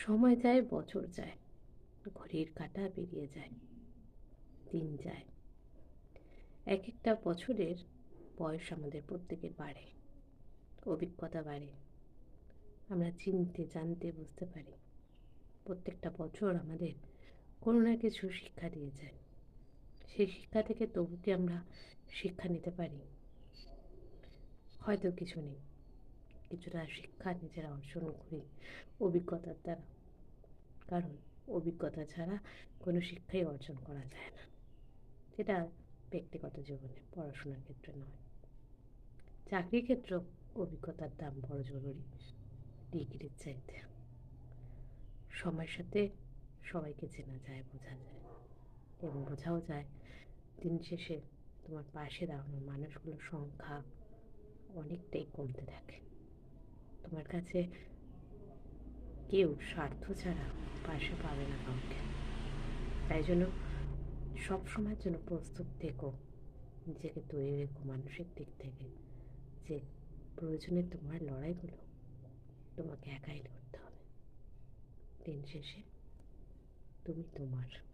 সময় যায়, বছর যায়, ঘড়ির কাঁটা পেরিয়ে যায়, দিন যায়। এক একটা বছরের বয়স আমাদের প্রত্যেকের বাড়ে, অভিজ্ঞতা বাড়ে, আমরা চিনতে জানতে বুঝতে পারি। প্রত্যেকটা বছর আমাদের কোনো না কিছু শিক্ষা দিয়ে যায়। সেই শিক্ষা থেকে তবু কি আমরা শিক্ষা নিতে পারি? হয়তো কিছু নেই, কিছুটা শিক্ষা নিজেরা অর্জন করি অভিজ্ঞতার দ্বারা। কারণ অভিজ্ঞতা ছাড়া কোনো শিক্ষাই অর্জন করা যায় না। সেটা ব্যক্তিগত জীবনে, পড়াশোনার ক্ষেত্রে নয়। চাকরির ক্ষেত্রেও অভিজ্ঞতার দাম বড় জরুরি ডিগ্রির চাইতে। সময়ের সাথে সবাইকে চেনা যায়, বোঝা যায়, এবং বোঝাও যায় দিন শেষে তোমার পাশে দাঁড়ানো মানুষগুলোর সংখ্যা অনেকটাই কমতে থাকে। তোমার কাছে কেউ স্বার্থ ছাড়া পাশে পাবে না কাউকে। তাই জন্য সবসময়ের জন্য প্রস্তুত থেকো, নিজেকে তৈরি রেখো মানসিক দিক থেকে, যে প্রয়োজনে তোমার লড়াইগুলো তোমাকে একাই লড়তে হবে। দিন শেষে তুমি তোমার।